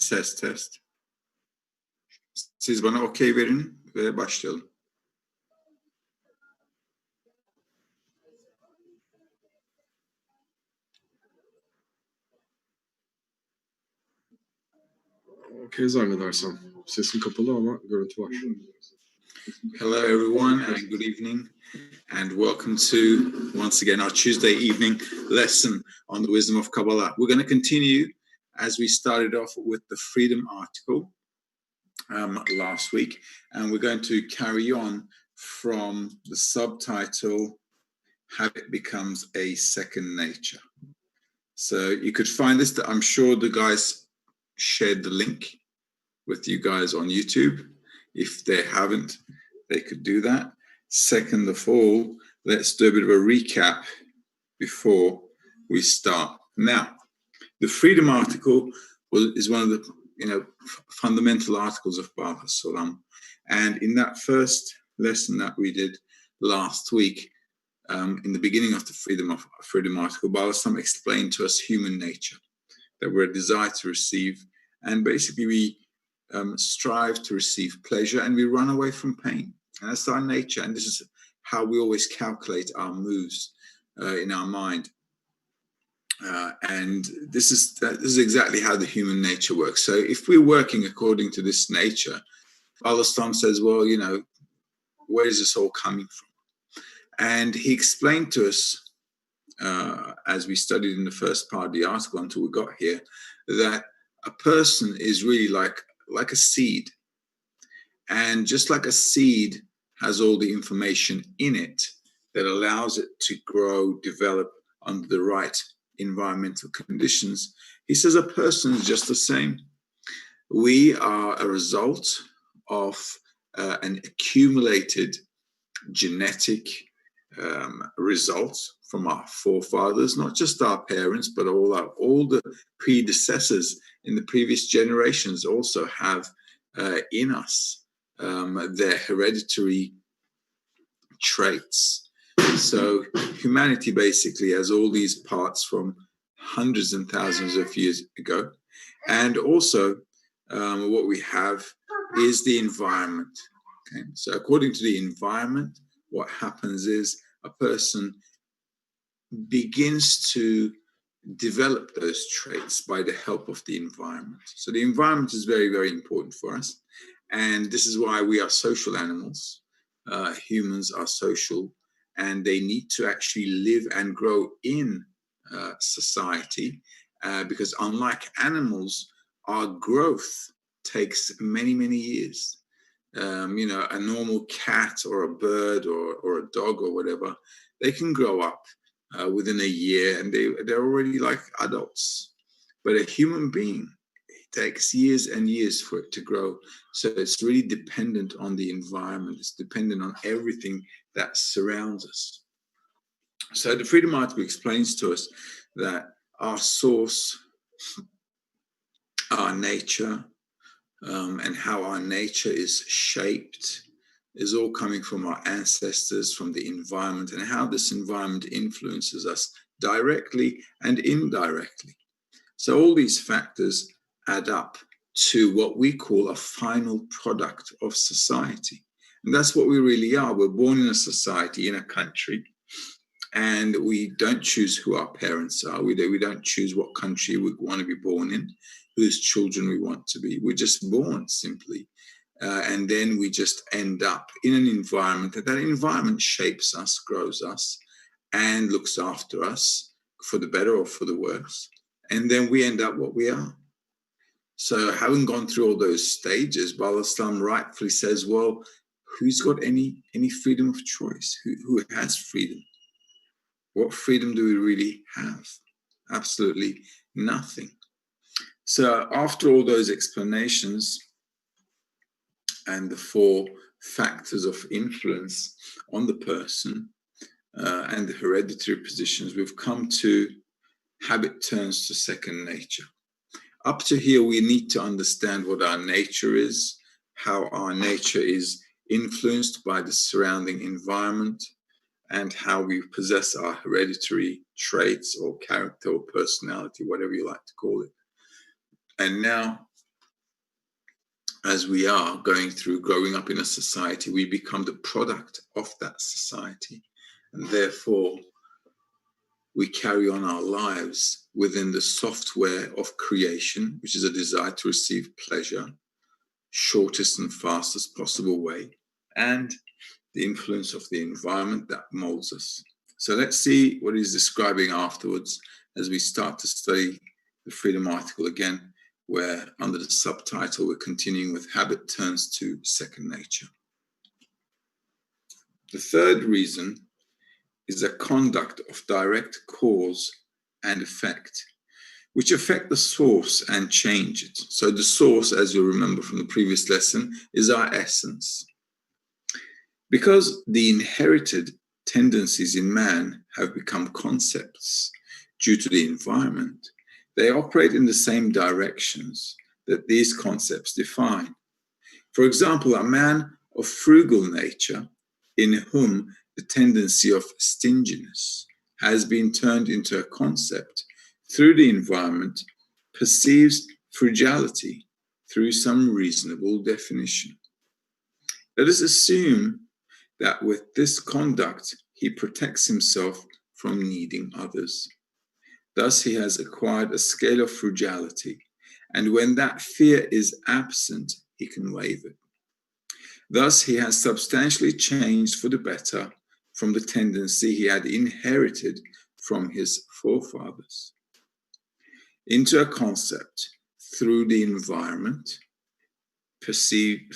Ses test. Siz bana okey verin ve başlayalım. Okey zannedersem. Sesim kapalı ama görüntü var. Hello everyone and good evening and welcome to once again our Tuesday evening lesson on the wisdom of Kabbalah. We're going to continue as we started off with the freedom article last week, and we're going to carry on from the subtitle Habit Becomes a Second Nature. So you could find this, I'm sure the guys shared the link with you guys on YouTube. If they haven't, they could do that. Second of all, let's do a bit of a recap before we start. Now, the freedom article is one of the fundamental articles of Baal HaSolam. And in that first lesson that we did last week, in the beginning of the freedom article, Baal HaSolam explained to us human nature, that we're a desire to receive, and basically we strive to receive pleasure and we run away from pain. And that's our nature, and this is how we always calculate our moves in our mind. And this is exactly how the human nature works. So if we're working according to this nature, Baal HaSolam says, well, where is this all coming from? And he explained to us, as we studied in the first part of the article until we got here, that a person is really like a seed. And just like a seed has all the information in it that allows it to grow, develop under the right environmental conditions, he says a person is just the same. We are a result of an accumulated genetic results from our forefathers, not just our parents, but all the predecessors in the previous generations also have in us their hereditary traits. So humanity basically has all these parts from hundreds and thousands of years ago. And also what we have is the environment. Okay? So according to the environment, what happens is a person begins to develop those traits by the help of the environment. So the environment is very, very important for us. And this is why we are social animals. Humans are social, and they need to actually live and grow in society, because unlike animals, our growth takes many, many years. A normal cat or a bird or a dog or whatever, they can grow up within a year and they're already like adults. But a human being, it takes years and years for it to grow. So it's really dependent on the environment. It's dependent on everything that surrounds us. So the Freedom Article explains to us that our source, our nature, and how our nature is shaped is all coming from our ancestors, from the environment, and how this environment influences us directly and indirectly. So all these factors add up to what we call a final product of society. And that's what we really are. We're born in a society, in a country, and we don't choose who our parents are. We don't choose what country we want to be born in, whose children we want to be. We're just born simply. And then we just end up in an environment that environment shapes us, grows us, and looks after us for the better or for the worse. And then we end up what we are. So having gone through all those stages, Baal HaSolam rightfully says, well, who's got any freedom of choice? Who has freedom? What freedom do we really have? Absolutely nothing. So after all those explanations and the four factors of influence on the person and the hereditary positions, we've come to habit turns to second nature. Up to here, we need to understand what our nature is, how our nature is influenced by the surrounding environment, and how we possess our hereditary traits or character or personality, whatever you like to call it. And now as we are going through growing up in a society, we become the product of that society. And therefore, we carry on our lives within the software of creation, which is a desire to receive pleasure, shortest and fastest possible way, and the influence of the environment that molds us. So let's see what he's describing afterwards as we start to study the freedom article again, where under the subtitle, we're continuing with habit turns to second nature. The third reason is a conduct of direct cause and effect, which affect the source and change it. So the source, as you remember from the previous lesson, is our essence. Because the inherited tendencies in man have become concepts due to the environment, they operate in the same directions that these concepts define. For example, a man of frugal nature, in whom the tendency of stinginess has been turned into a concept through the environment, perceives frugality through some reasonable definition. Let us assume that with this conduct, he protects himself from needing others. Thus, he has acquired a scale of frugality, and when that fear is absent, he can waive it. Thus, he has substantially changed for the better from the tendency he had inherited from his forefathers into a concept through the environment, perceives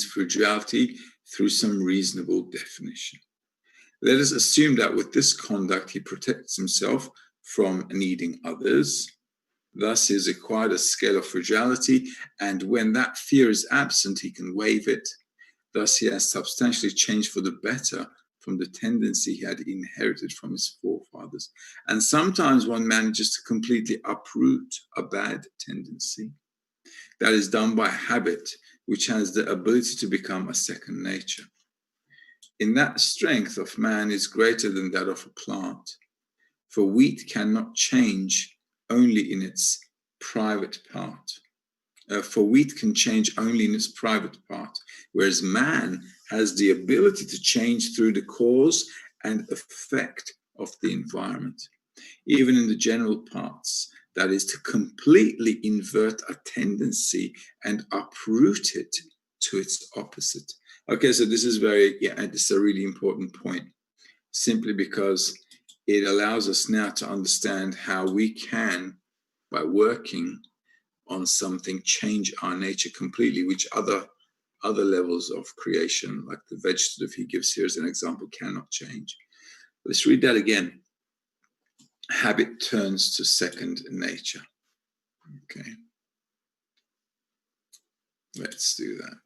frugality through some reasonable definition. Let us assume that with this conduct, he protects himself from needing others. Thus, he has acquired a scale of frugality, and when that fear is absent, he can waive it. Thus, he has substantially changed for the better from the tendency he had inherited from his forefathers. And sometimes one manages to completely uproot a bad tendency. That is done by habit, which has the ability to become a second nature. In that strength of man is greater than that of a plant, for wheat cannot change only in its private part. For wheat can change only in its private part, whereas man has the ability to change through the cause and effect of the environment, even in the general parts. That is to completely invert a tendency and uproot it to its opposite. Okay, so this is this is a really important point, simply because it allows us now to understand how we can, by working on something, change our nature completely, which other levels of creation, like the vegetative he gives here as an example, cannot change. Let's read that again. Habit turns to second nature. Okay. Let's do that.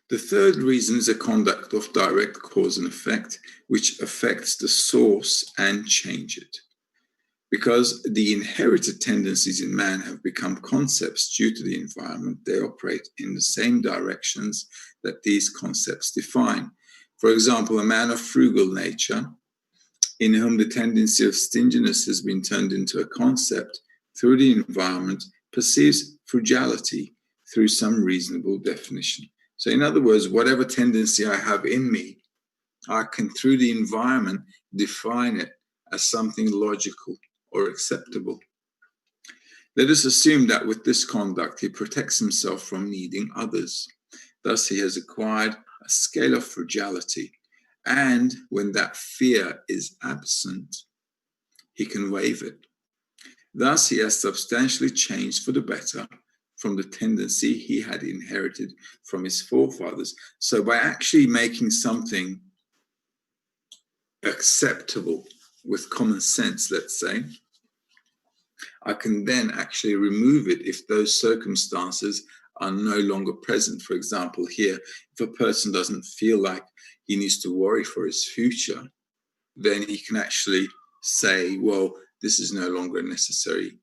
The third reason is a conduct of direct cause and effect, which affects the source and change it. Because the inherited tendencies in man have become concepts due to the environment, they operate in the same directions that these concepts define. For example, a man of frugal nature, in whom the tendency of stinginess has been turned into a concept through the environment, perceives frugality through some reasonable definition. So in other words, whatever tendency I have in me, I can, through the environment, define it as something logical or acceptable. Let us assume that with this conduct, he protects himself from needing others. Thus, he has acquired a scale of frugality, and when that fear is absent, he can waive it. Thus, he has substantially changed for the better from the tendency he had inherited from his forefathers. So by actually making something acceptable with common sense, let's say, I can then actually remove it if those circumstances are no longer present. For example, here, if a person doesn't feel like he needs to worry for his future, then he can actually say, well, this is no longer a necessary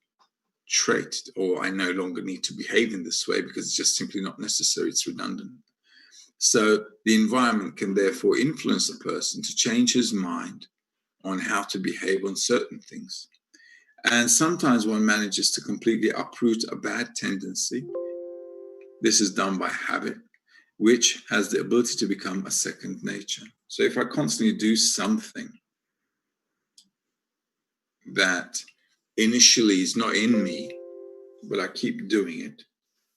trait, or I no longer need to behave in this way because it's just simply not necessary, it's redundant. So the environment can therefore influence a person to change his mind on how to behave on certain things. And sometimes one manages to completely uproot a bad tendency. This is done by habit, which has the ability to become a second nature. So if I constantly do something that initially is not in me, but I keep doing it,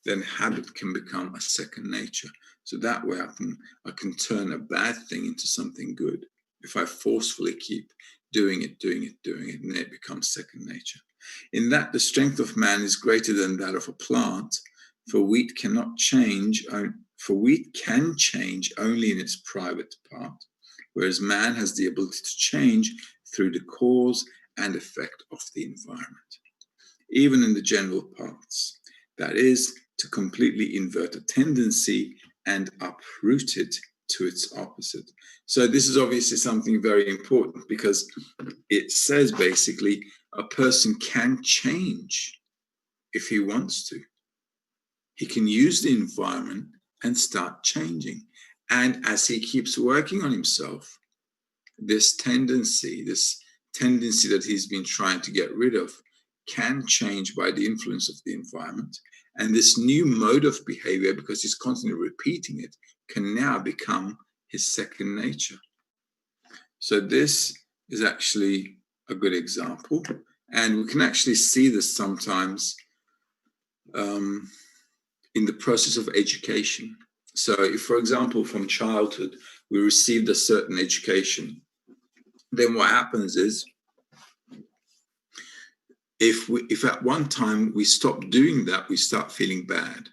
then habit can become a second nature. So that way I can turn a bad thing into something good. If I forcefully keep doing it, and then it becomes second nature. In that, the strength of man is greater than that of a plant, for wheat can change only in its private part, whereas man has the ability to change through the cause and effect of the environment, even in the general parts. That is, to completely invert a tendency and uproot it to its opposite. So this is obviously something very important, because it says basically a person can change if he wants to. He can use the environment and start changing. And as he keeps working on himself, this tendency that he's been trying to get rid of can change by the influence of the environment. And this new mode of behavior, because he's constantly repeating it, can now become his second nature. So this is actually a good example. And we can actually see this sometimes in the process of education. So if, for example, from childhood, we received a certain education, then what happens is, if at one time we stop doing that, we start feeling bad.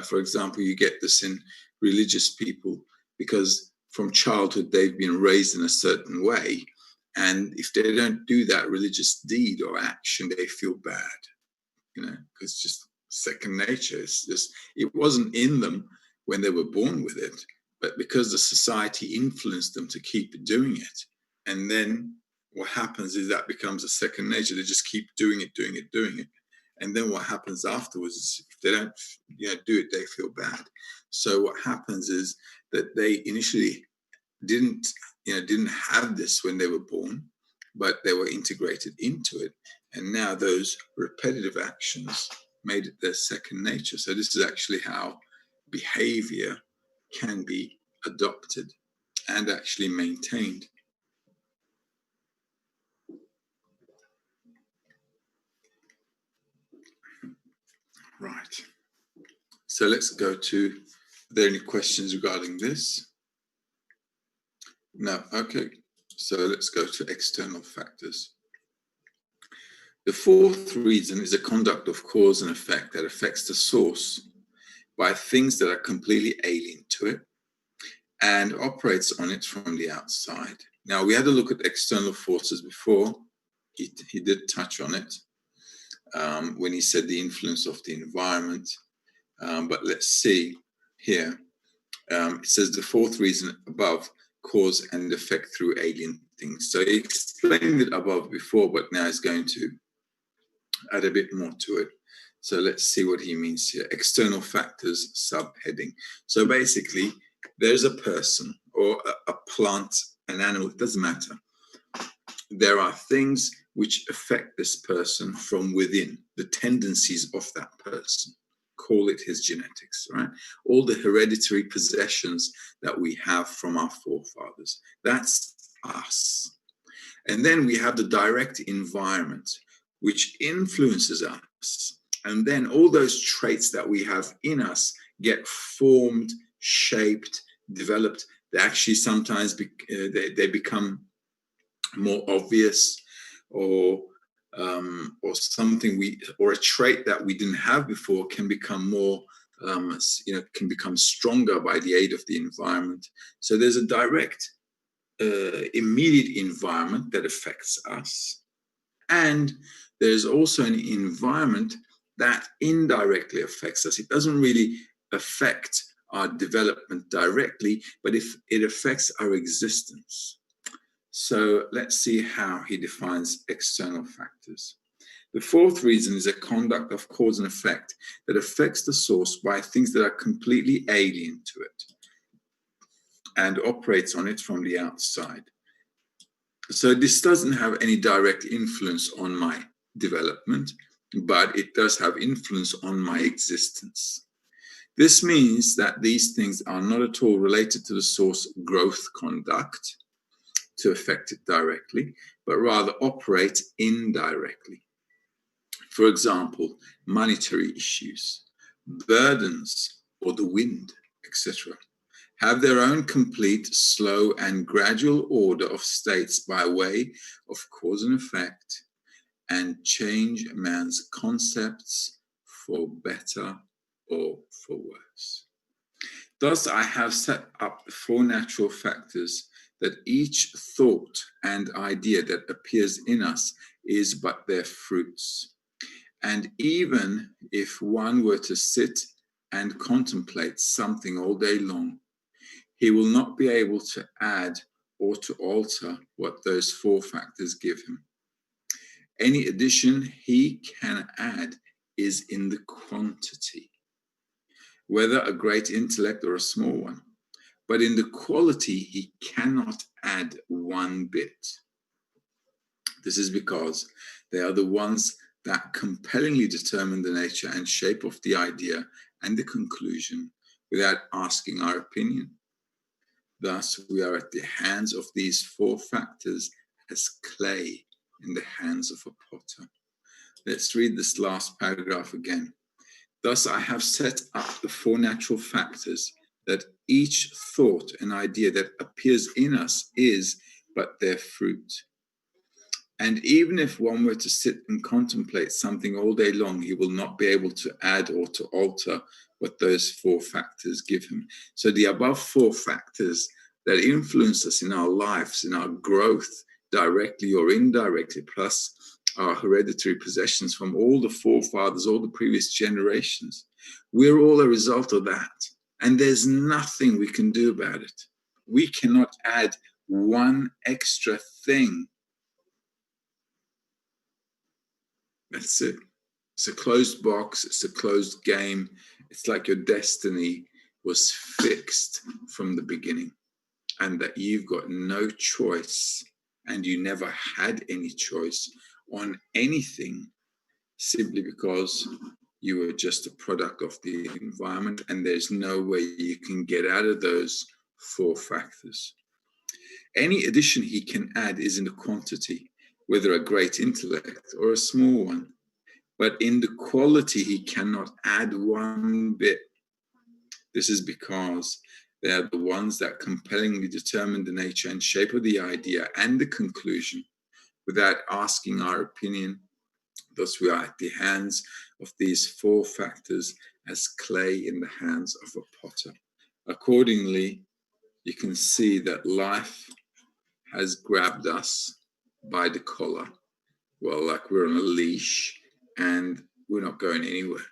For example, you get this in religious people, because from childhood they've been raised in a certain way, and if they don't do that religious deed or action, they feel bad, because it's just second nature. It wasn't in them when they were born with it, but because the society influenced them to keep doing it, and then what happens is that becomes a second nature. They just keep doing it. And then what happens afterwards is, if they don't do it, they feel bad. So what happens is that they initially didn't have this when they were born, but they were integrated into it. And now those repetitive actions made it their second nature. So this is actually how behavior can be adopted and actually maintained. Right. So let's go to, are there any questions regarding this? No. Okay. So let's go to external factors. The fourth reason is a conduct of cause and effect that affects the source by things that are completely alien to it and operates on it from the outside. Now, we had a look at external forces before. He did touch on it when he said the influence of the environment. But let's see here. It says the fourth reason above, cause and effect through alien things. So he explained it above before, but now he's going to add a bit more to it. So let's see what he means here. External factors subheading. So basically, there's a person or a plant, an animal, it doesn't matter. There are things which affect this person from within, the tendencies of that person. Call it his genetics, right? All the hereditary possessions that we have from our forefathers. That's us. And then we have the direct environment, which influences us. And then all those traits that we have in us get formed, shaped, developed. They actually sometimes they become more obvious, or something or a trait that we didn't have before can become more, can become stronger by the aid of the environment. So there's a direct, immediate environment that affects us, and there's also an environment that indirectly affects us. It doesn't really affect our development directly, but if it affects our existence. So let's see how he defines external factors. The fourth reason is a conduct of cause and effect that affects the source by things that are completely alien to it and operates on it from the outside. So this doesn't have any direct influence on my development, but it does have influence on my existence. This means that these things are not at all related to the source growth conduct to affect it directly, but rather operate indirectly. For example, monetary issues, burdens, or the wind, etc., have their own complete, slow, and gradual order of states by way of cause and effect, and change man's concepts for better or for worse. Thus, I have set up the four natural factors that each thought and idea that appears in us is but their fruits. And even if one were to sit and contemplate something all day long, he will not be able to add or to alter what those four factors give him. Any addition he can add is in the quantity, whether a great intellect or a small one. But in the quality, he cannot add one bit. This is because they are the ones that compellingly determine the nature and shape of the idea and the conclusion without asking our opinion. Thus, we are at the hands of these four factors as clay in the hands of a potter. Let's read this last paragraph again. Thus, I have set up the four natural factors that each thought and idea that appears in us is but their fruit. And even if one were to sit and contemplate something all day long, he will not be able to add or to alter what those four factors give him. So the above four factors that influence us in our lives, in our growth, directly or indirectly, plus our hereditary possessions from all the forefathers, all the previous generations, we're all a result of that. And there's nothing we can do about it. We cannot add one extra thing. That's it. It's a closed box. It's a closed game. It's like your destiny was fixed from the beginning, and that you've got no choice, and you never had any choice on anything, simply because you were just a product of the environment, and there's no way you can get out of those four factors. Any addition he can add is in the quantity, whether a great intellect or a small one. But in the quality, he cannot add one bit. This is because they are the ones that compellingly determine the nature and shape of the idea and the conclusion without asking our opinion. Thus, we are at the hands of these four factors as clay in the hands of a potter. Accordingly, you can see that life has grabbed us by the collar. Well, like we're on a leash and we're not going anywhere.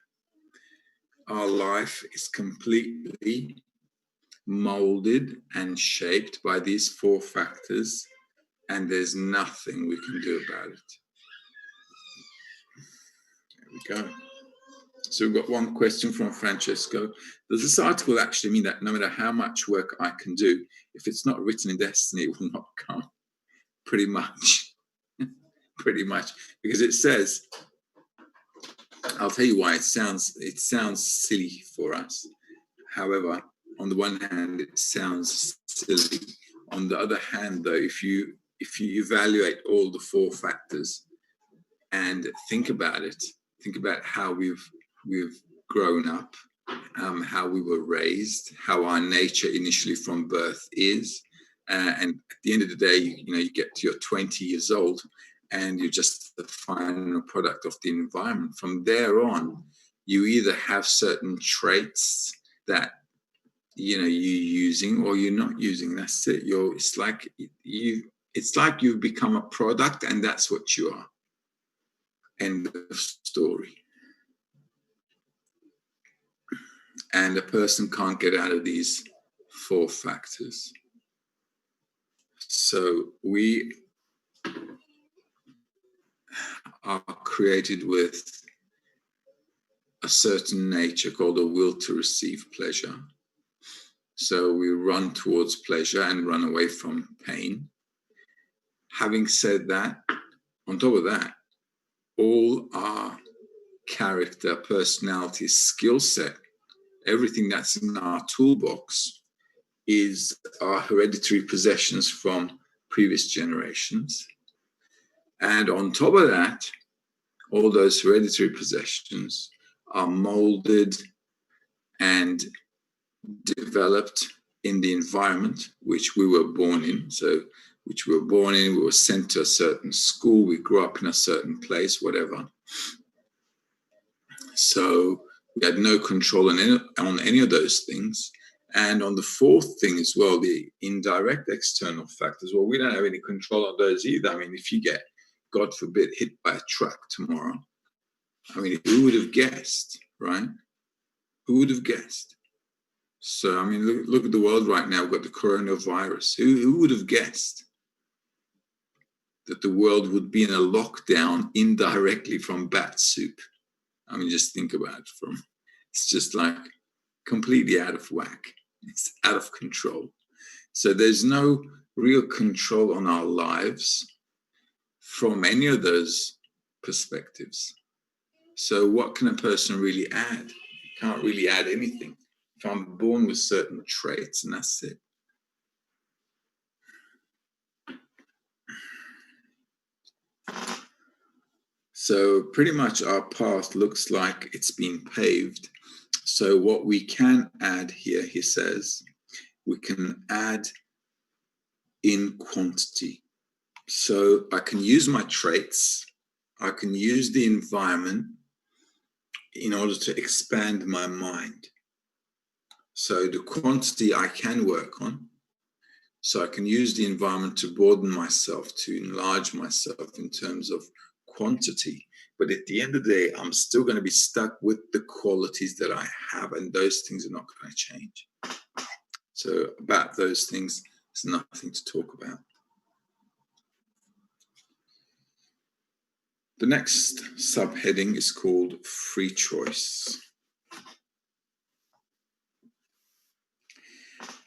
Our life is completely molded and shaped by these four factors, and there's nothing we can do about it. There we go. So we've got one question from Francesco. Does this article actually mean that no matter how much work I can do, if it's not written in destiny, it will not come? Pretty much. Pretty much. Because it says, I'll tell you why it sounds silly for us. However, on the one hand, it sounds silly. On the other hand, though, if you evaluate all the four factors and think about it, think about how we've grown up, how we were raised, how our nature initially from birth is, and at the end of the day, you get to your 20 years old, and you're just the final product of the environment. From there on, you either have certain traits that you're using or you're not using. That's it. It's like you've become a product, and that's what you are. End of story. And a person can't get out of these four factors. So we are created with a certain nature called a will to receive pleasure. So we run towards pleasure and run away from pain. Having said that, on top of that, all our character, personality, skill set, everything that's in our toolbox is our hereditary possessions from previous generations. And on top of that, all those hereditary possessions are molded and developed in the environment which we were born in. So, which we were born in, we were sent to a certain school, we grew up in a certain place, whatever. So we had no control on any of those things. And on the fourth thing as well, the indirect external factors, well, we don't have any control on those either. I mean, if you get, God forbid, hit by a truck tomorrow, I mean, who would have guessed, right? Who would have guessed? So, I mean, look at the world right now. We've got the coronavirus. Who would have guessed that the world would be in a lockdown indirectly from bat soup? I mean, just think about it. It's just like completely out of whack. It's out of control. So there's no real control on our lives from any of those perspectives. So what can a person really add? You can't really add anything. If I'm born with certain traits, and that's it. So pretty much our path looks like it's been paved. So what we can add here, he says, we can add in quantity. So I can use my traits, I can use the environment in order to expand my mind. So the quantity I can work on. So I can use the environment to broaden myself, to enlarge myself in terms of quantity. But at the end of the day, I'm still going to be stuck with the qualities that I have, and those things are not going to change. So about those things, there's nothing to talk about. The next subheading is called free choice.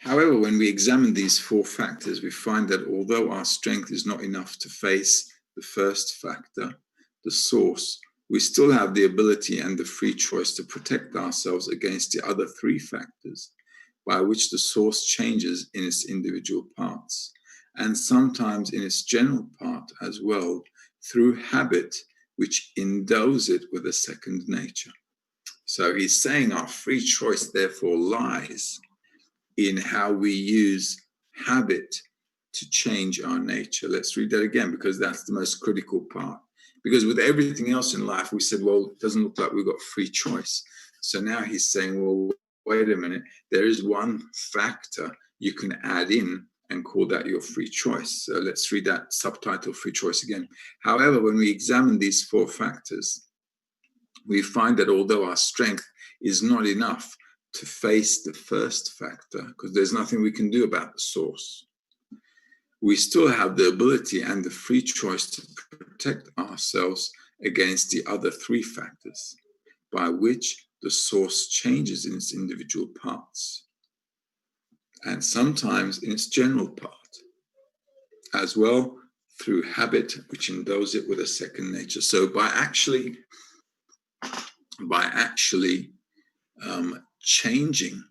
However, when we examine these four factors, we find that although our strength is not enough to face the first factor, the source, we still have the ability and the free choice to protect ourselves against the other three factors, by which the source changes in its individual parts, and sometimes in its general part as well, through habit, which endows it with a second nature. So he's saying our free choice therefore lies in how we use habit to change our nature. Let's read that again, because that's the most critical part. Because with everything else in life, we said, well, it doesn't look like we've got free choice. So now he's saying, well, wait a minute, there is one factor you can add in and call that your free choice. So let's read that subtitle, free choice, again. However, when we examine these four factors, we find that although our strength is not enough to face the first factor, because there's nothing we can do about the source, we still have the ability and the free choice to protect ourselves against the other three factors, by which the source changes in its individual parts, and sometimes in its general part, as well through habit, which endows it with a second nature. So by actually changing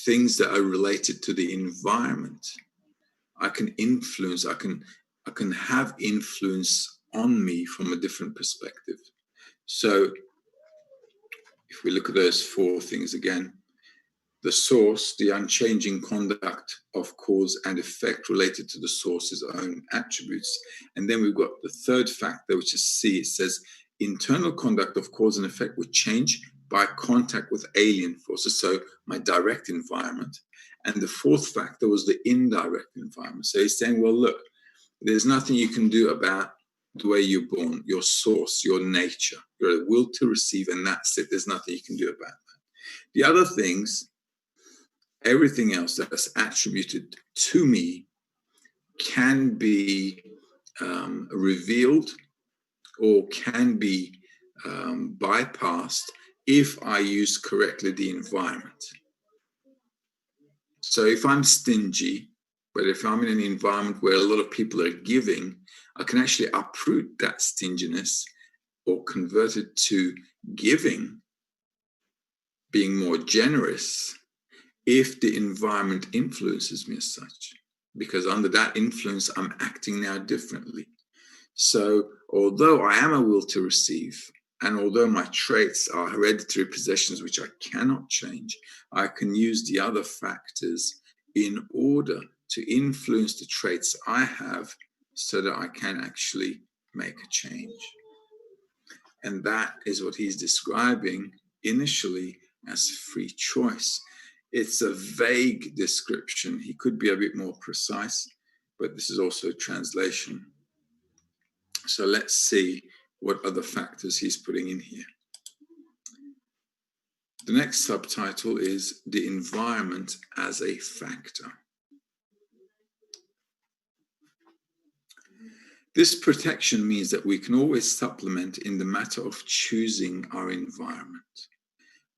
things that are related to the environment, I can influence, I can have influence on me from a different perspective. So if we look at those four things again, the source, the unchanging conduct of cause and effect related to the source's own attributes. And then we've got the third factor, which is C. It says internal conduct of cause and effect would change by contact with alien forces, so my direct environment. And the fourth factor was the indirect environment. So he's saying, well, look, there's nothing you can do about the way you're born, your source, your nature, your will to receive, and that's it. There's nothing you can do about that. The other things, everything else that's attributed to me can be revealed or can be bypassed if I use correctly the environment. So if I'm stingy, But if I'm in an environment where a lot of people are giving, I can actually uproot that stinginess or convert it to giving, being more generous, if the environment influences me as such. Because under that influence, I'm acting now differently. So although I am a will to receive, and although my traits are hereditary possessions which I cannot change, I can use the other factors in order to influence the traits I have so that I can actually make a change. And that is what he's describing initially as free choice. It's a vague description. He could be a bit more precise, but this is also a translation. So let's see what other factors he's putting in here. The next subtitle is The Environment as a Factor. This protection means that we can always supplement in the matter of choosing our environment.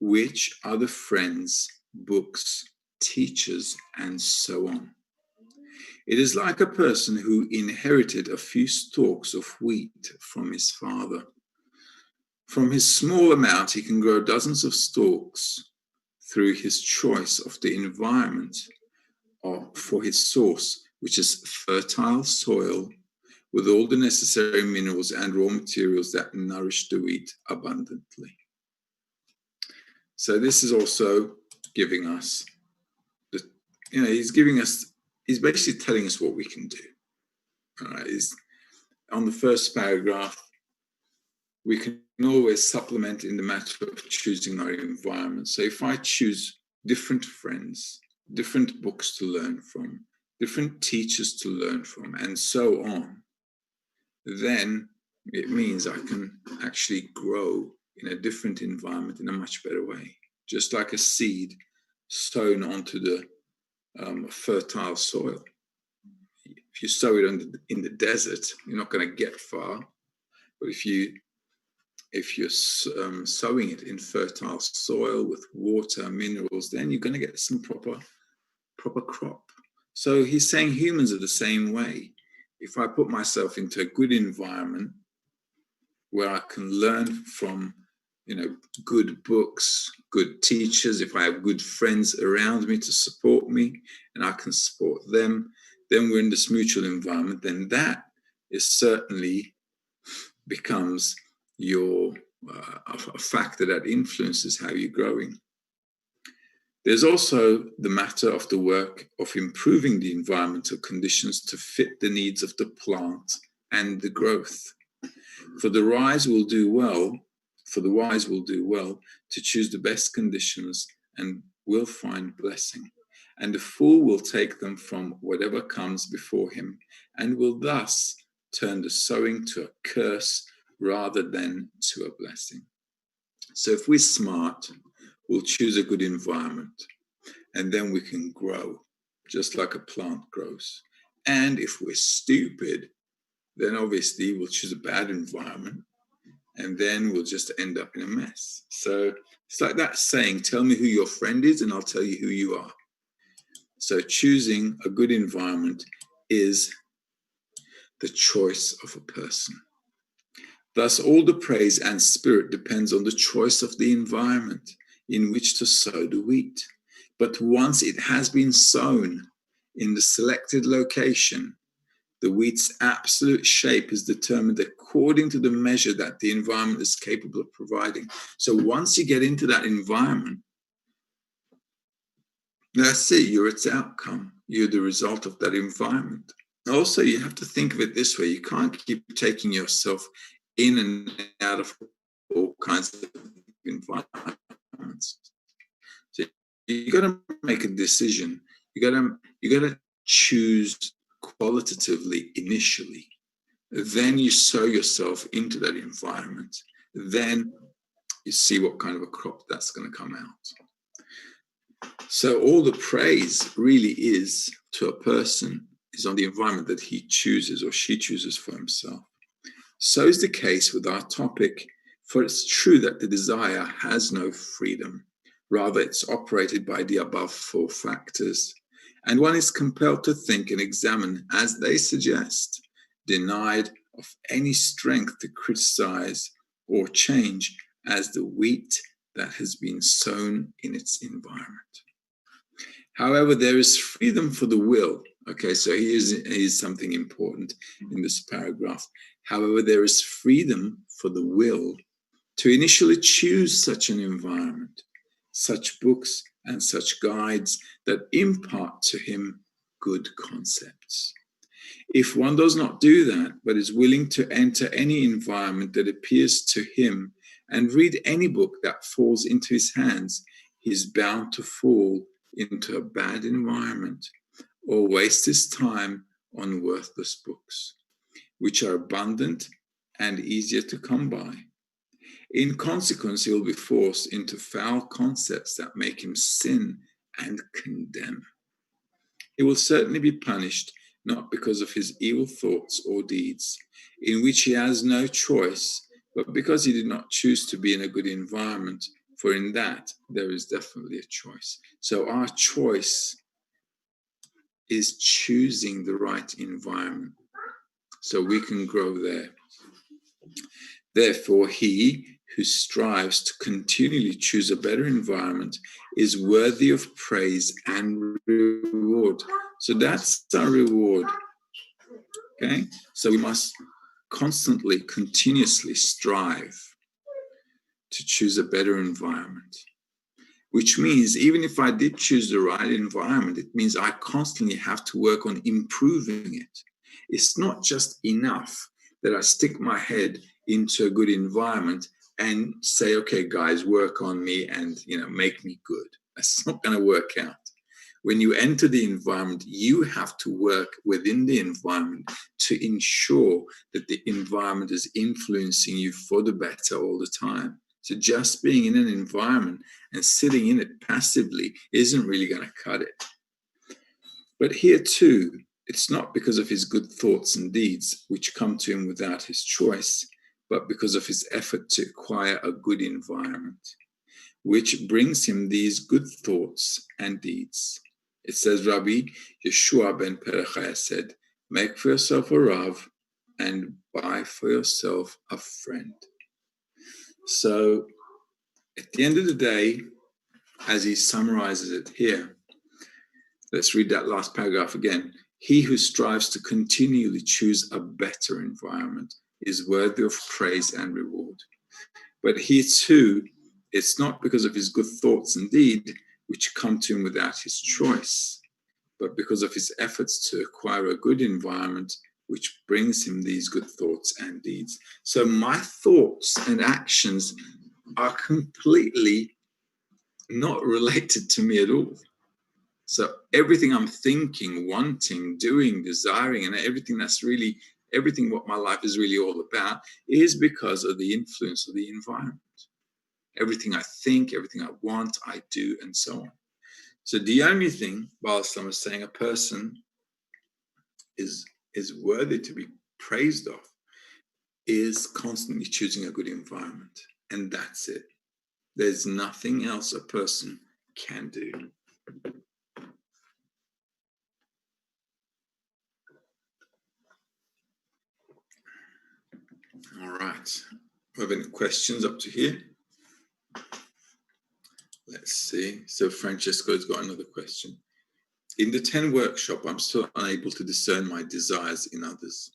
Which are the friends, books, teachers, and so on. It is like a person who inherited a few stalks of wheat from his father. From his small amount, he can grow dozens of stalks through his choice of the environment or for his source, which is fertile soil with all the necessary minerals and raw materials that nourish the wheat abundantly. So this is also giving us, he's basically telling us what we can do. All right, on the first paragraph, we can always supplement in the matter of choosing our environment. So if I choose different friends, different books to learn from, different teachers to learn from, and so on, then it means I can actually grow in a different environment in a much better way. Just like a seed sown onto the fertile soil. If you sow it in the desert, you're not going to get far. But if you're sowing it in fertile soil with water, minerals, then you're going to get some proper crop. So he's saying humans are the same way. If I put myself into a good environment where I can learn from, good books, good teachers, if I have good friends around me to support me and I can support them, then we're in this mutual environment, then that is certainly becomes a factor that influences how you're growing. There's also the matter of the work of improving the environmental conditions to fit the needs of the plant and the growth. For the wise will do well to choose the best conditions and will find blessing. And the fool will take them from whatever comes before him and will thus turn the sowing to a curse rather than to a blessing. So if we're smart, we'll choose a good environment and then we can grow just like a plant grows. And if we're stupid, then obviously we'll choose a bad environment and then we'll just end up in a mess. So it's like that saying, tell me who your friend is and I'll tell you who you are. So choosing a good environment is the choice of a person. Thus, all the praise and spirit depends on the choice of the environment in which to sow the wheat. But once it has been sown in the selected location, the wheat's absolute shape is determined according to the measure that the environment is capable of providing. So once you get into that environment, that's it, you're its outcome. You're the result of that environment. Also, you have to think of it this way. You can't keep taking yourself in and out of all kinds of environments. So you got to make a decision. You got to choose qualitatively initially. Then you sow yourself into that environment. Then you see what kind of a crop that's going to come out. So all the praise really is to a person is on the environment that he chooses or she chooses for himself. So is the case with our topic, for it's true that the desire has no freedom. Rather, it's operated by the above four factors. and one is compelled to think and examine, as they suggest, denied of any strength to criticize or change as the wheat that has been sown in its environment. However, there is freedom for the will. Okay, so here's something important in this paragraph. However, there is freedom for the will to initially choose such an environment, such books and such guides that impart to him good concepts. If one does not do that, but is willing to enter any environment that appears to him and read any book that falls into his hands, he is bound to fall into a bad environment or waste his time on worthless books, which are abundant and easier to come by. In consequence, he will be forced into foul concepts that make him sin and condemn. He will certainly be punished, not because of his evil thoughts or deeds, in which he has no choice, but because he did not choose to be in a good environment, for in that there is definitely a choice. So our choice is choosing the right environment so we can grow there. Therefore, he who strives to continually choose a better environment is worthy of praise and reward. So that's our reward. Okay? So we must constantly, continuously strive to choose a better environment, which means even if I did choose the right environment, it means I constantly have to work on improving it. It's not just enough that I stick my head into a good environment and say, okay, guys, work on me and, make me good. That's not going to work out. When you enter the environment, you have to work within the environment to ensure that the environment is influencing you for the better all the time. So just being in an environment and sitting in it passively isn't really going to cut it. But here too, it's not because of his good thoughts and deeds, which come to him without his choice, but because of his effort to acquire a good environment, which brings him these good thoughts and deeds. It says, Rabbi Yeshua ben Perechaya said, make for yourself a Rav and buy for yourself a friend. So at the end of the day, as he summarizes it here, let's read that last paragraph again. He who strives to continually choose a better environment is worthy of praise and reward. But he too, it's not because of his good thoughts and deed, which come to him without his choice, but because of his efforts to acquire a good environment, which brings him these good thoughts and deeds. So my thoughts and actions are completely not related to me at all. So everything I'm thinking, wanting, doing, desiring, and everything what my life is really all about is because of the influence of the environment. Everything I think, everything I want, I do, and so on. So the only thing, Baal Slam is saying, a person is worthy to be praised of, is constantly choosing a good environment. And that's it. There's nothing else a person can do. All right. Do you have any questions up to here? Let's see. So Francesco's got another question. In the 10 workshop, I'm still unable to discern my desires in others.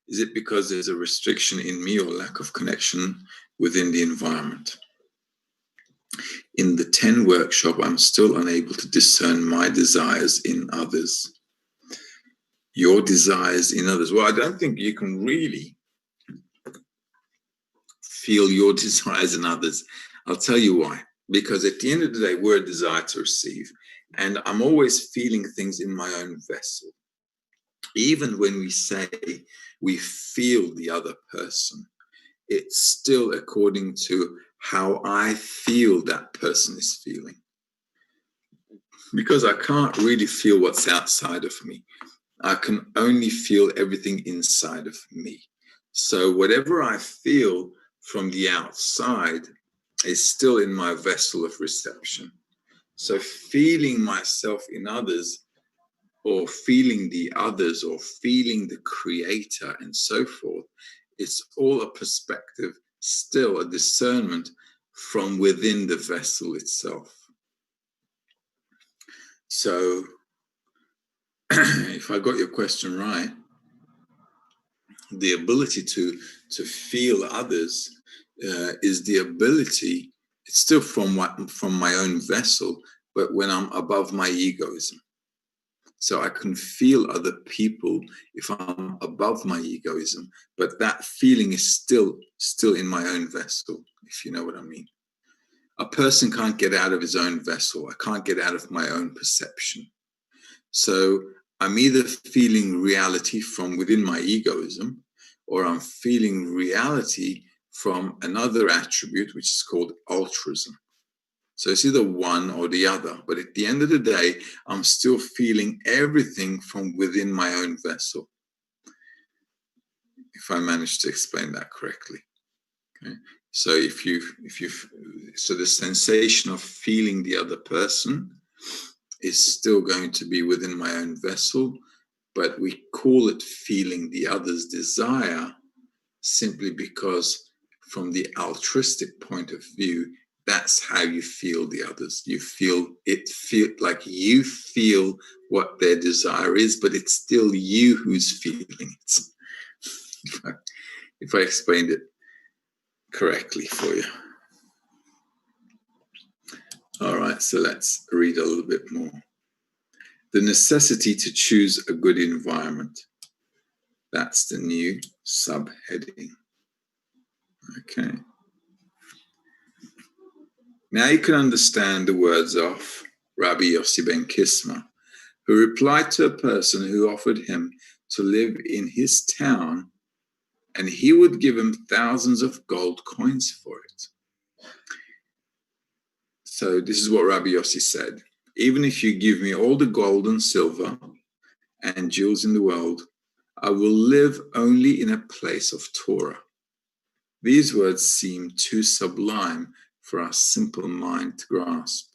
Is it because there's a restriction in me or lack of connection within the environment? In the 10 workshop, I'm still unable to discern my desires in others. Your desires in others. Well, I don't think you can really feel your desires in others. I'll tell you why. Because at the end of the day, we're a desire to receive. And I'm always feeling things in my own vessel. Even when we say we feel the other person, it's still according to how I feel that person is feeling. Because I can't really feel what's outside of me. I can only feel everything inside of me. So whatever I feel from the outside is still in my vessel of reception. So feeling myself in others or feeling the others, or feeling the creator, and so forth. It's all a perspective, still a discernment from within the vessel itself. So, if I got your question right, the ability to feel others is the ability, it's still from my own vessel, but when I'm above my egoism. So I can feel other people if I'm above my egoism, but that feeling is still in my own vessel, if you know what I mean. A person can't get out of his own vessel. I can't get out of my own perception. So I'm either feeling reality from within my egoism, or I'm feeling reality from another attribute, which is called altruism. So it's either one or the other. But at the end of the day, I'm still feeling everything from within my own vessel. If I managed to explain that correctly. Okay. So so the sensation of feeling the other person is still going to be within my own vessel, but we call it feeling the other's desire simply because from the altruistic point of view, that's how you feel the others. You feel like you feel what their desire is, but it's still you who's feeling it. If I explained it correctly for you. All right, so let's read a little bit more. The necessity to choose a good environment. That's the new subheading. Okay. Now you can understand the words of Rabbi Yossi ben Kisma, who replied to a person who offered him to live in his town, and he would give him thousands of gold coins for it. So this is what Rabbi Yossi said. Even if you give me all the gold and silver and jewels in the world, I will live only in a place of Torah. These words seem too sublime for our simple mind to grasp.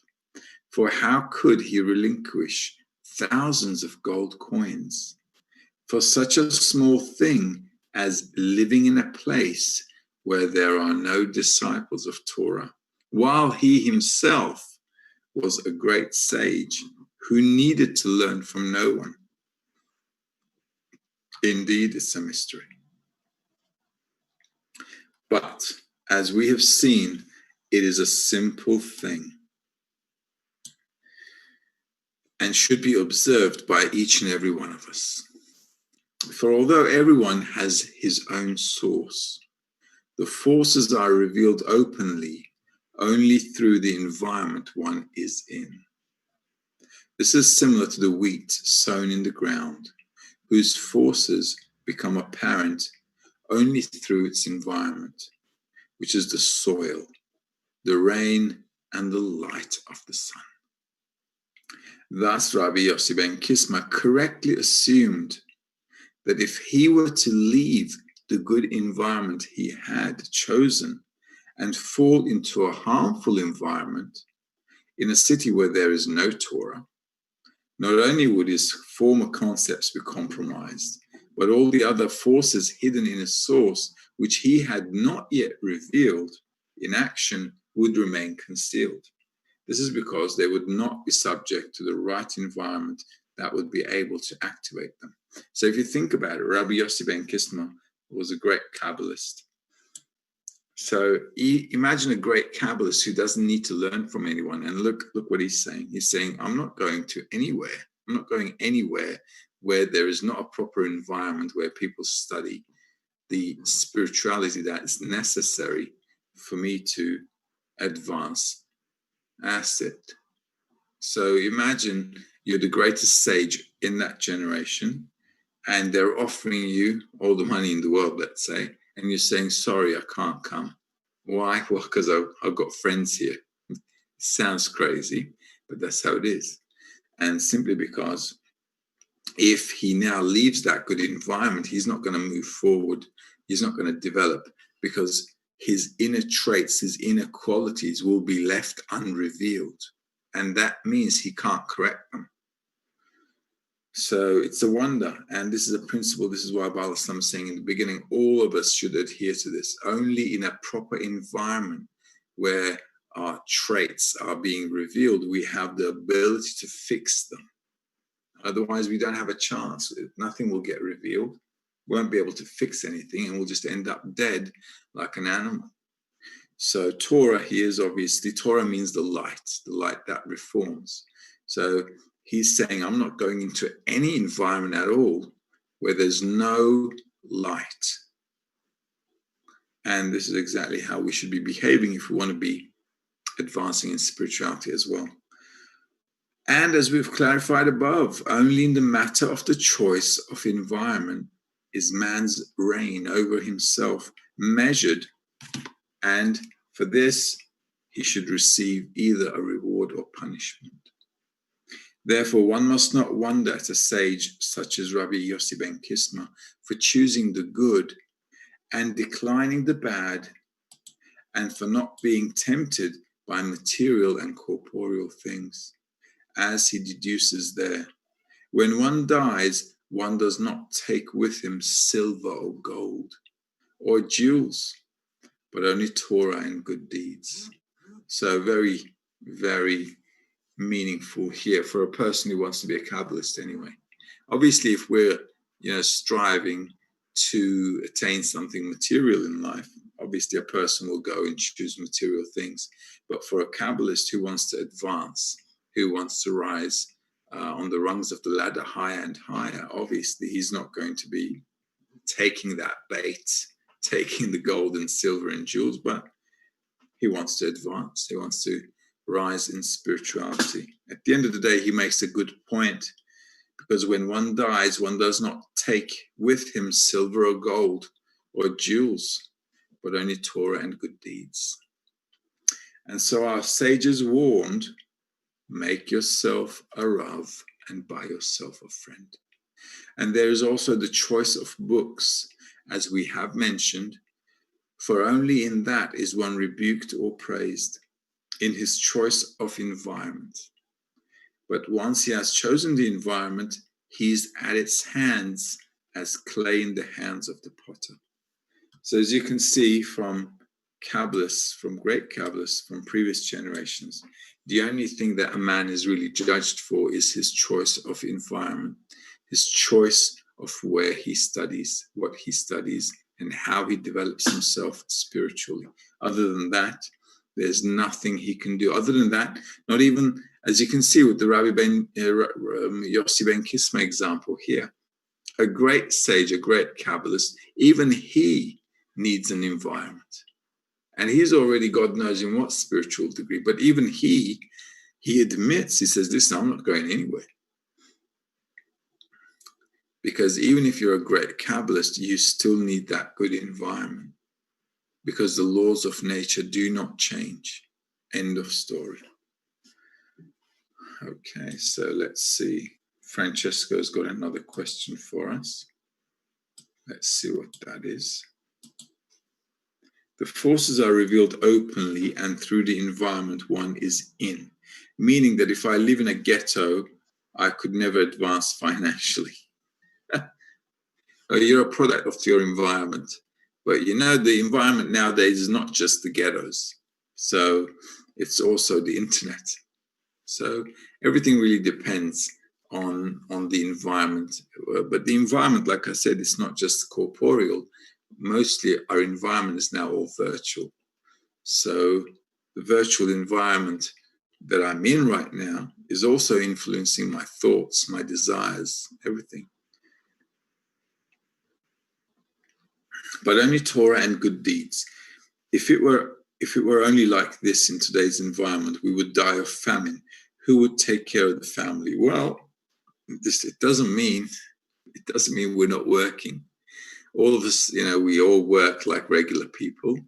For how could he relinquish thousands of gold coins for such a small thing as living in a place where there are no disciples of Torah, while he himself was a great sage who needed to learn from no one? Indeed, it's a mystery. But as we have seen, it is a simple thing and should be observed by each and every one of us. For although everyone has his own source, the forces are revealed openly only through the environment one is in. This is similar to the wheat sown in the ground, whose forces become apparent only through its environment, which is the soil, the rain, and the light of the sun. Thus, Rabbi Yossi ben Kisma correctly assumed that if he were to leave the good environment he had chosen and fall into a harmful environment in a city where there is no Torah, not only would his former concepts be compromised, but all the other forces hidden in his source, which he had not yet revealed in action, would remain concealed. This is because they would not be subject to the right environment that would be able to activate them. So if you think about it, Rabbi Yossi ben Kisma was a great Kabbalist. So imagine a great Kabbalist who doesn't need to learn from anyone. And look what he's saying. He's saying, I'm not going anywhere where there is not a proper environment where people study the spirituality that is necessary for me to advance. That's it. So imagine you're the greatest sage in that generation, and they're offering you all the money in the world, let's say, and you're saying, sorry, I can't come. Why? Well, because I've got friends here. It sounds crazy, but that's how it is. And simply because if he now leaves that good environment, he's not going to move forward. He's not going to develop, because his inner traits, his inner qualities will be left unrevealed. And that means he can't correct them. So it's a wonder, and this is a principle. This is why Bala Islam is saying in the beginning, all of us should adhere to this. Only in a proper environment where our traits are being revealed, we have the ability to fix them. Otherwise, we don't have a chance. Nothing will get revealed. We won't be able to fix anything, and we'll just end up dead like an animal. So Torah here is obviously, Torah means the light that reforms. So he's saying, I'm not going into any environment at all where there's no light. And this is exactly how we should be behaving if we want to be advancing in spirituality as well. And as we've clarified above, only in the matter of the choice of environment is man's reign over himself measured, and for this he should receive either a reward or punishment. Therefore, one must not wonder at a sage such as Rabbi Yossi ben Kisma for choosing the good and declining the bad, and for not being tempted by material and corporeal things, as he deduces there. When one dies, one does not take with him silver or gold or jewels, but only Torah and good deeds. So very, very meaningful here for a person who wants to be a Kabbalist anyway. Obviously, if we're striving to attain something material in life, obviously a person will go and choose material things. But for a Kabbalist who wants to advance, who wants to rise on the rungs of the ladder higher and higher, obviously he's not going to be taking that bait, taking the gold and silver and jewels, but he wants to advance. He wants to rise in spirituality. At the end of the day, he makes a good point, because when one dies, one does not take with him silver or gold or jewels, but only Torah and good deeds. And so our sages warned, make yourself a Rav and buy yourself a friend. And there is also the choice of books, as we have mentioned, for only in that is one rebuked or praised, in his choice of environment. But once he has chosen the environment, he is at its hands as clay in the hands of the potter. So as you can see from Kabbalists, from great Kabbalists from previous generations, the only thing that a man is really judged for is his choice of environment, his choice of where he studies, what he studies, and how he develops himself spiritually. Other than that, there's nothing he can do. Other than that, not even, as you can see with the Rabbi Yossi ben Kisma example here, a great sage, a great Kabbalist, even he needs an environment. And he's already, God knows in what spiritual degree, but even he admits, he says, listen, I'm not going anywhere. Because even if you're a great Kabbalist, you still need that good environment, because the laws of nature do not change. End of story. Okay, so let's see. Francesco's got another question for us. Let's see what that is. The forces are revealed openly and through the environment one is in, meaning that if I live in a ghetto, I could never advance financially. You're a product of your environment. But the environment nowadays is not just the ghettos. So it's also the internet. So everything really depends on the environment. But the environment, like I said, it's not just corporeal. Mostly our environment is now all virtual. So the virtual environment that I'm in right now is also influencing my thoughts, my desires, everything. But only Torah and good deeds. If it were only like this in today's environment, we would die of famine. Who would take care of the family? Well, it doesn't mean we're not working. All of us, we all work like regular people.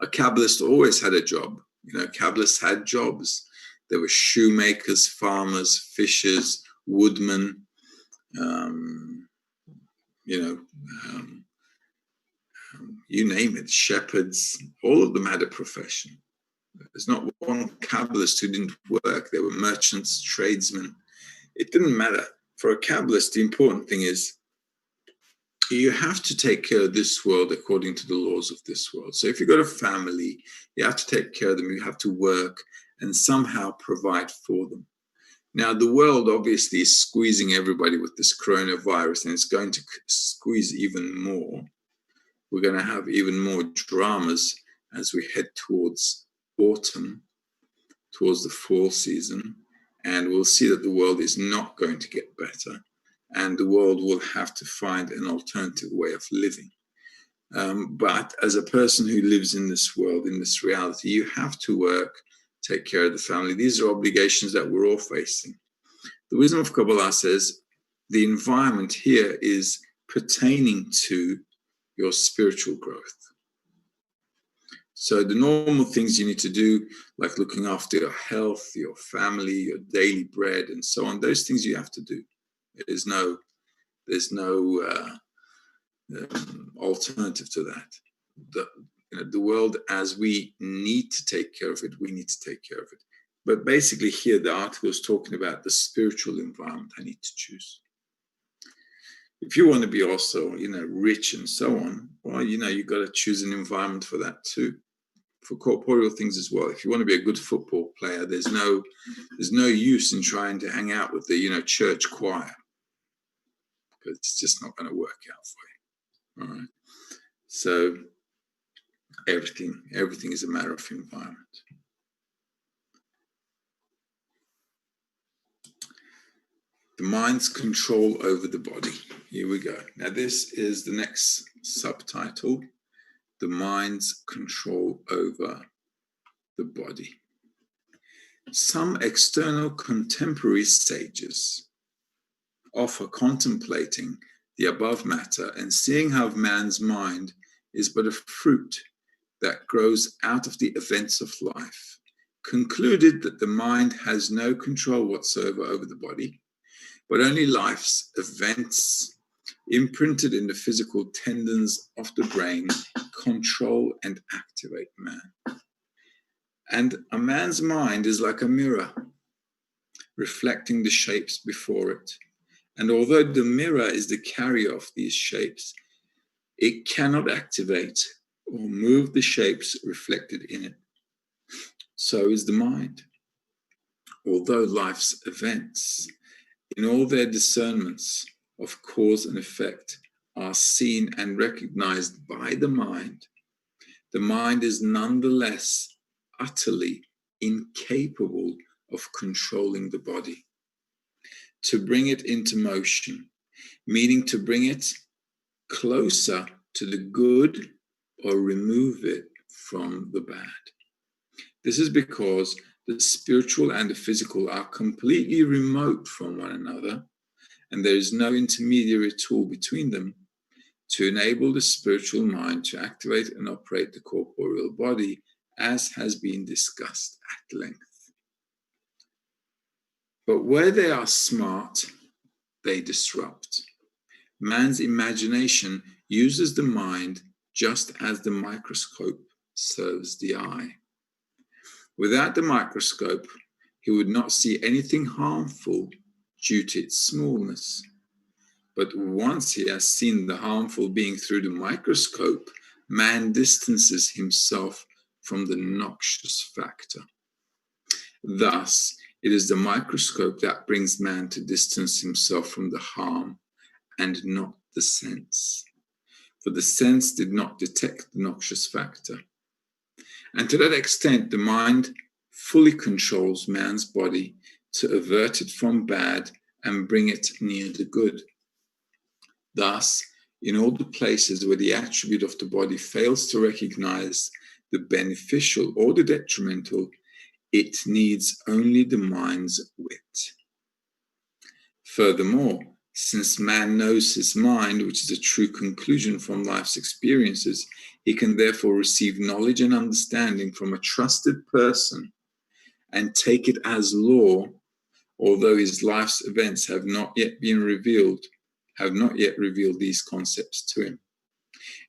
A Kabbalist always had a job. Kabbalists had jobs. There were shoemakers, farmers, fishers, woodmen, you name it, shepherds, all of them had a profession. There's not one Kabbalist who didn't work. There were merchants, tradesmen. It didn't matter. for a Kabbalist, the important thing is you have to take care of this world according to the laws of this world. So if you've got a family, you have to take care of them. You have to work and somehow provide for them. Now, the world obviously is squeezing everybody with this coronavirus, and it's going to squeeze even more. We're going to have even more dramas as we head towards autumn, towards the fall season, and we'll see that the world is not going to get better, and the world will have to find an alternative way of living. But as a person who lives in this world, in this reality, you have to work, take care of the family. These are obligations that we're all facing. The wisdom of Kabbalah says the environment here is pertaining to your spiritual growth. So the normal things you need to do, like looking after your health, your family, your daily bread, and so on, those things you have to do. There's no alternative to that. The world, as we need to take care of it, we need to take care of it. But basically here, the article is talking about the spiritual environment I need to choose. If you want to be also, rich and so on, well, you've got to choose an environment for that too. For corporeal things as well. If you want to be a good football player, there's no use in trying to hang out with the, church choir, because it's just not going to work out for you. All right. So everything is a matter of environment. The mind's control over the body. Here we go. Now this is the next subtitle. The mind's control over the body. Some external contemporary sages offer contemplating the above matter and seeing how man's mind is but a fruit that grows out of the events of life, concluded that the mind has no control whatsoever over the body, but only life's events imprinted in the physical tendons of the brain control and activate man. And a man's mind is like a mirror, reflecting the shapes before it. And although the mirror is the carrier of these shapes, it cannot activate or move the shapes reflected in it. So is the mind. Although life's events, in all their discernments of cause and effect, are seen and recognized by the mind is nonetheless utterly incapable of controlling the body. To bring it into motion, meaning to bring it closer to the good or remove it from the bad. This is because the spiritual and the physical are completely remote from one another, and there is no intermediary tool between them to enable the spiritual mind to activate and operate the corporeal body, as has been discussed at length. But where they are smart, they disrupt. Man's imagination uses the mind just as the microscope serves the eye. Without the microscope, he would not see anything harmful due to its smallness. But once he has seen the harmful being through the microscope, man distances himself from the noxious factor. Thus, it is the microscope that brings man to distance himself from the harm and not the sense. For the sense did not detect the noxious factor. And to that extent, the mind fully controls man's body to avert it from bad and bring it near the good. Thus, in all the places where the attribute of the body fails to recognize the beneficial or the detrimental, it needs only the mind's wit. Furthermore, since man knows his mind, which is a true conclusion from life's experiences, he can therefore receive knowledge and understanding from a trusted person and take it as law, although his life's events have not yet revealed these concepts to him.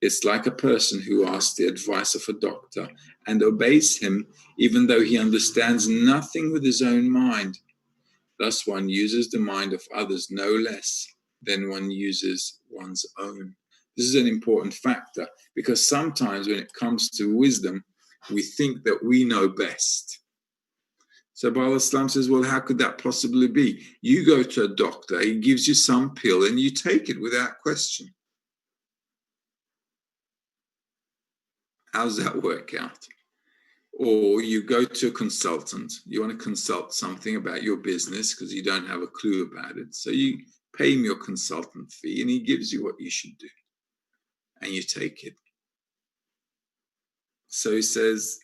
It's like a person who asks the advice of a doctor and obeys him, even though he understands nothing with his own mind. Thus one uses the mind of others no less than one uses one's own. This is an important factor, because sometimes when it comes to wisdom, we think that we know best. So Baal Islam says, well, how could that possibly be? You go to a doctor, he gives you some pill, and you take it without question. How does that work out? Or you go to a consultant, you want to consult something about your business because you don't have a clue about it. So you pay him your consultant fee and he gives you what you should do. And you take it. So he says,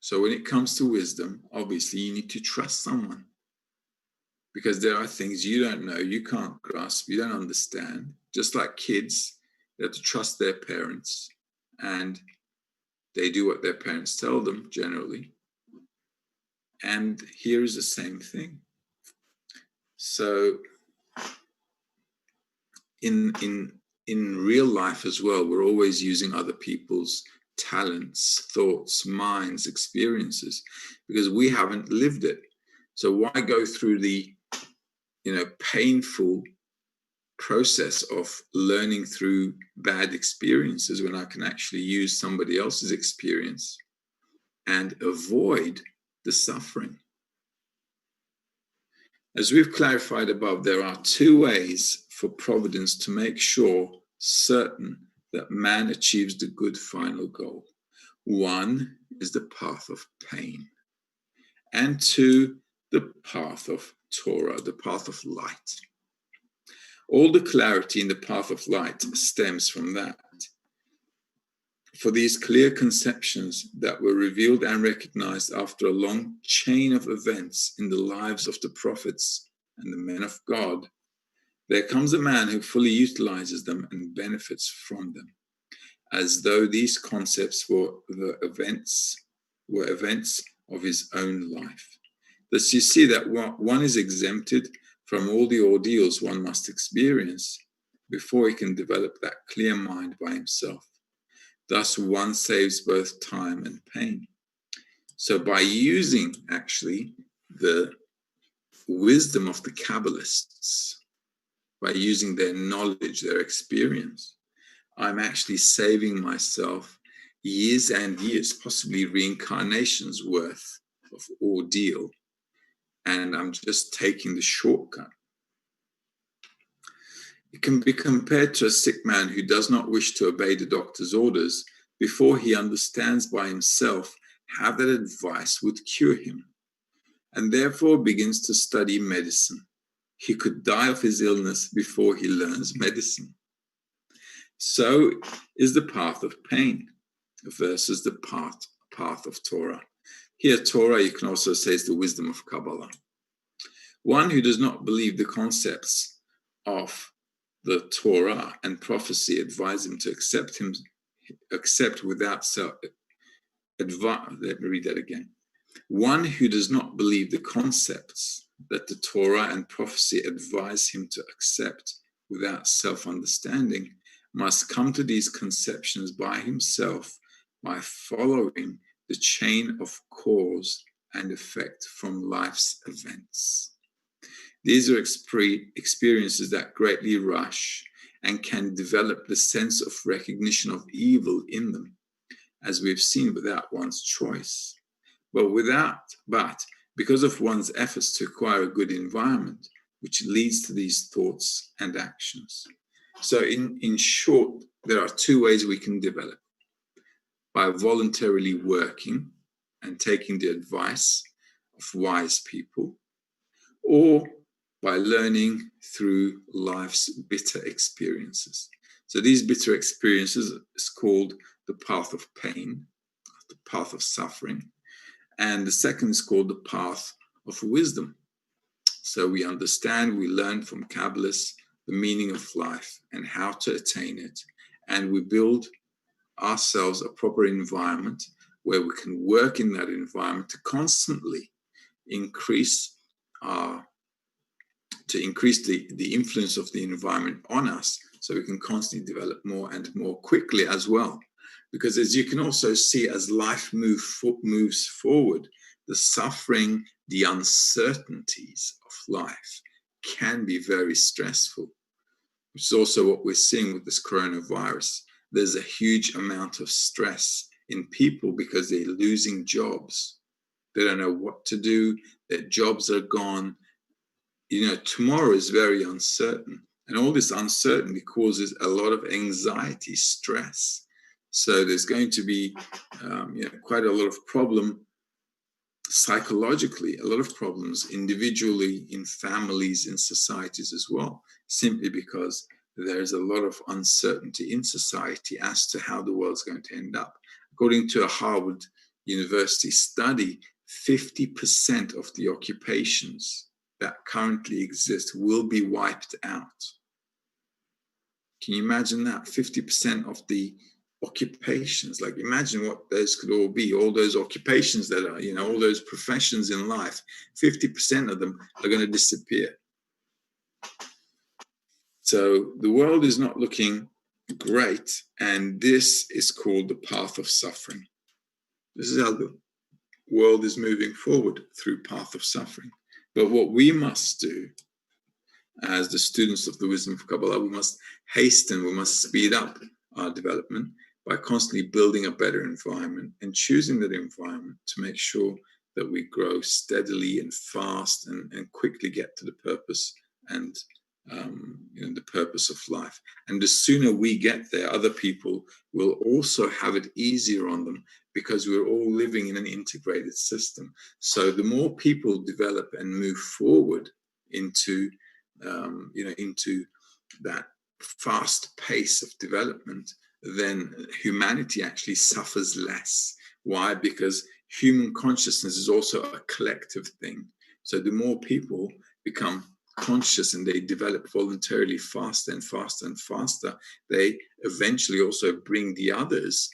so when it comes to wisdom, obviously you need to trust someone. Because there are things you don't know, you can't grasp, you don't understand. Just like kids, they have to trust their parents. And they do what their parents tell them, generally. And here is the same thing. So in real life as well, we're always using other people's talents, thoughts, minds, experiences, because we haven't lived it. So why go through the painful process of learning through bad experiences when I can actually use somebody else's experience and avoid the suffering? As we've clarified above, there are two ways for providence to make certain that man achieves the good final goal. One is the path of pain, and two, the path of Torah, the path of light. All the clarity in the path of light stems from that. For these clear conceptions that were revealed and recognized after a long chain of events in the lives of the prophets and the men of God, there comes a man who fully utilizes them and benefits from them, as though these concepts were events of his own life. Thus you see that one is exempted from all the ordeals one must experience before he can develop that clear mind by himself. Thus one saves both time and pain. So by using actually the wisdom of the Kabbalists, by using their knowledge, their experience, I'm actually saving myself years and years, possibly reincarnations worth of ordeal. And I'm just taking the shortcut. It can be compared to a sick man who does not wish to obey the doctor's orders before he understands by himself how that advice would cure him, and therefore begins to study medicine. He could die of his illness before he learns medicine. So is the path of pain versus the path of Torah. Here, Torah, you can also say, is the wisdom of Kabbalah. One who does not believe the concepts of the Torah and prophecy advise him to accept without self-advice. Let me read that again. One who does not believe the concepts that the Torah and prophecy advise him to accept without self-understanding must come to these conceptions by himself by following the chain of cause and effect from life's events. These are experiences that greatly rush and can develop the sense of recognition of evil in them, as we've seen, without one's choice. But because of one's efforts to acquire a good environment, which leads to these thoughts and actions. So in short, there are two ways we can develop: by voluntarily working and taking the advice of wise people, or by learning through life's bitter experiences. So these bitter experiences is called the path of pain, the path of suffering, and the second is called the path of wisdom. So we understand, we learn from Kabbalists the meaning of life and how to attain it, and we build ourselves a proper environment where we can work in that environment to constantly increase the influence of the environment on us, so we can constantly develop more and more quickly as well. Because as you can also see, as life moves forward, the suffering, the uncertainties of life can be very stressful, which is also what we're seeing with this coronavirus. There's a huge amount of stress in people because they're losing jobs. They don't know what to do. Their jobs are gone. You know, tomorrow is very uncertain. And all this uncertainty causes a lot of anxiety, stress. So there's going to be quite a lot of problem psychologically, a lot of problems individually, in families, in societies as well, simply because there's a lot of uncertainty in society as to how the world's going to end up. According to a Harvard University study, 50% of the occupations that currently exist will be wiped out. Can you imagine that? 50% of the occupations, like imagine what those could all be, all those occupations that are, all those professions in life, 50% of them are going to disappear. So the world is not looking great, and this is called the path of suffering. This is how the world is moving forward, through path of suffering. But what we must do as the students of the wisdom of Kabbalah, we must speed up our development by constantly building a better environment and choosing that environment to make sure that we grow steadily and fast and quickly get to the purpose and the purpose of life. And the sooner we get there, other people will also have it easier on them, because we're all living in an integrated system. So the more people develop and move forward into that fast pace of development, then humanity actually suffers less. Why? Because human consciousness is also a collective thing. So the more people become conscious and they develop voluntarily faster and faster and faster, they eventually also bring the others,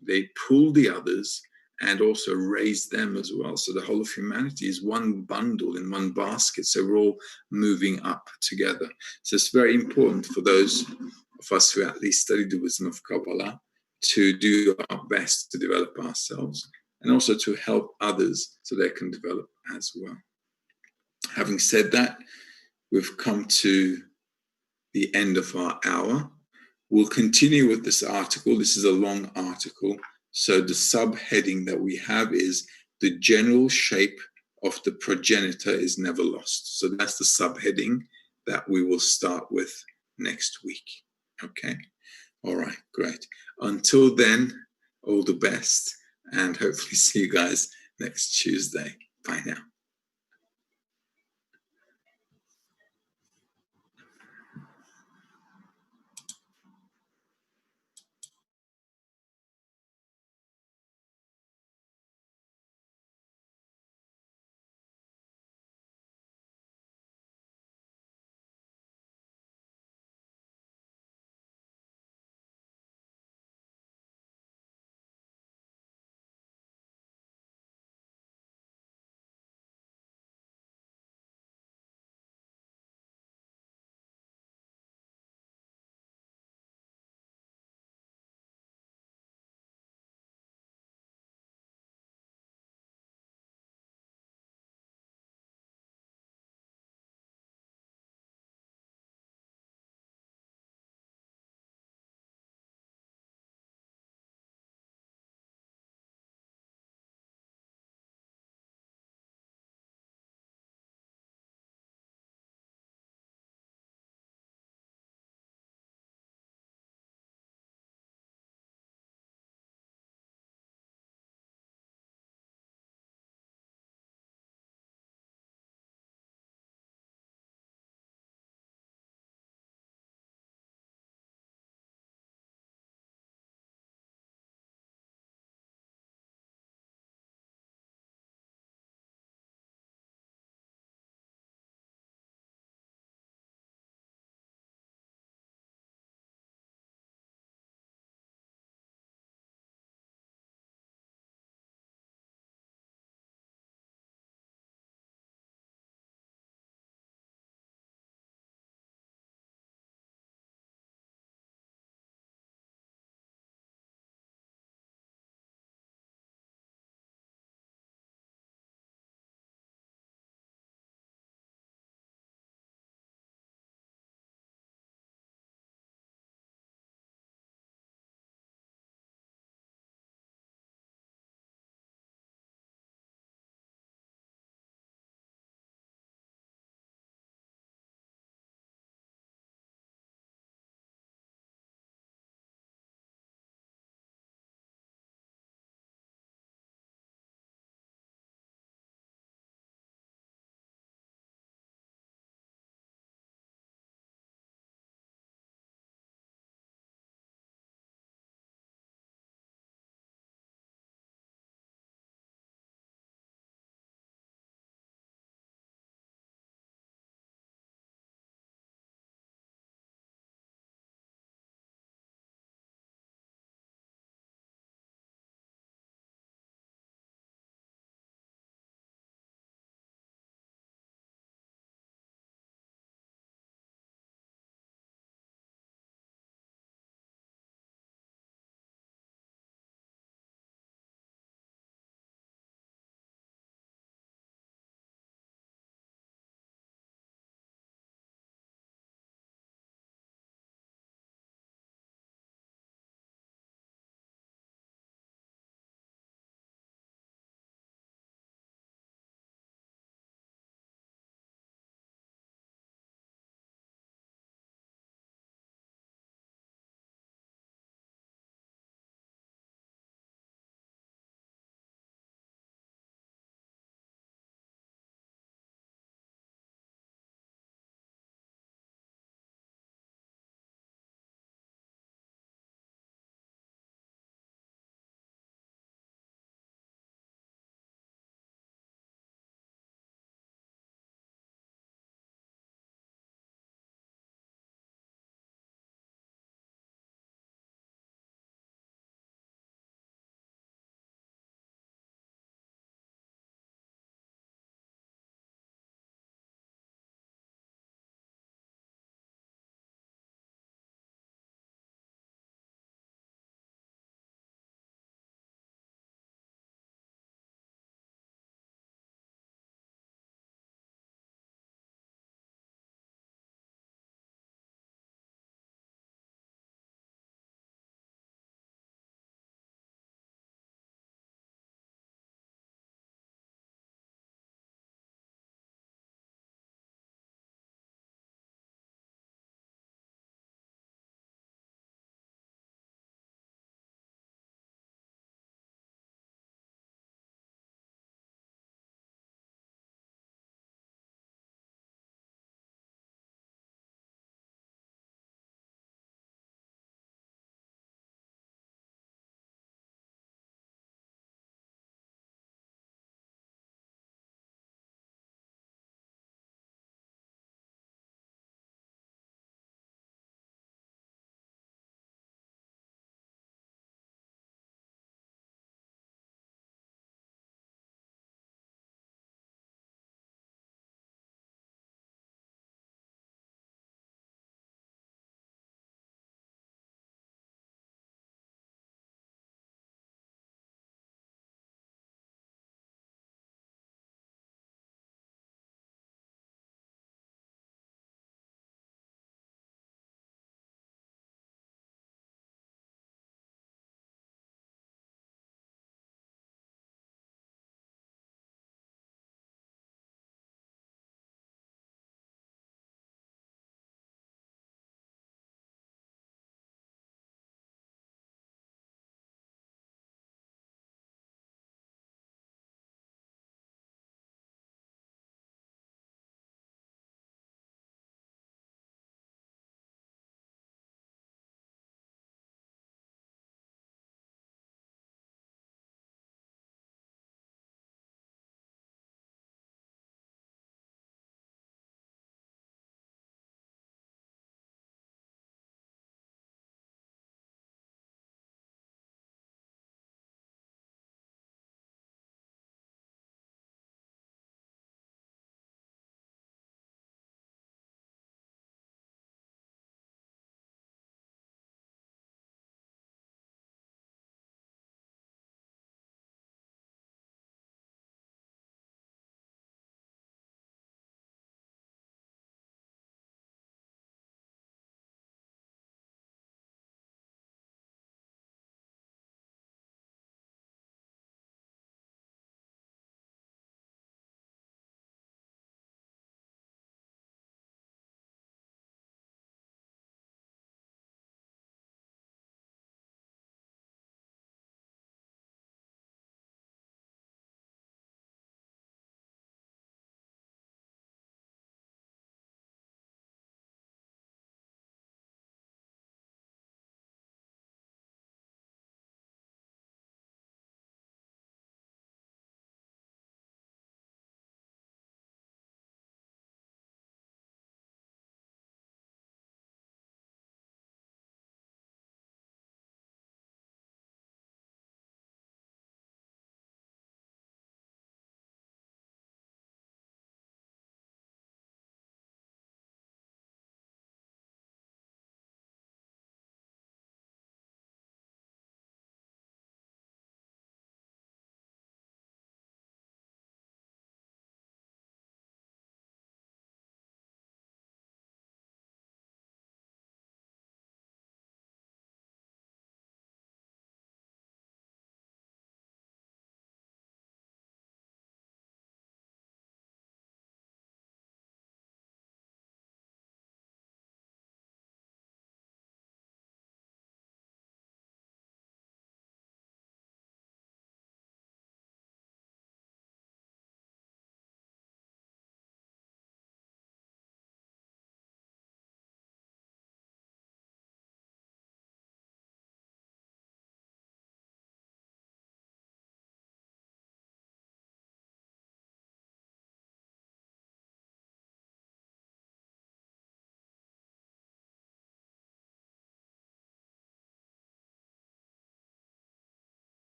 they pull the others and also raise them as well. So the whole of humanity is one bundle in one basket. So we're all moving up together. So it's very important for those of us who at least study the wisdom of Kabbalah to do our best to develop ourselves and also to help others so they can develop as well. Having said that, we've come to the end of our hour. We'll continue with this article. This is a long article. So the subheading that we have is "The general shape of the progenitor is never lost." So that's the subheading that we will start with next week. Okay? All right, great. Until then, all the best, and hopefully see you guys next Tuesday. Bye now.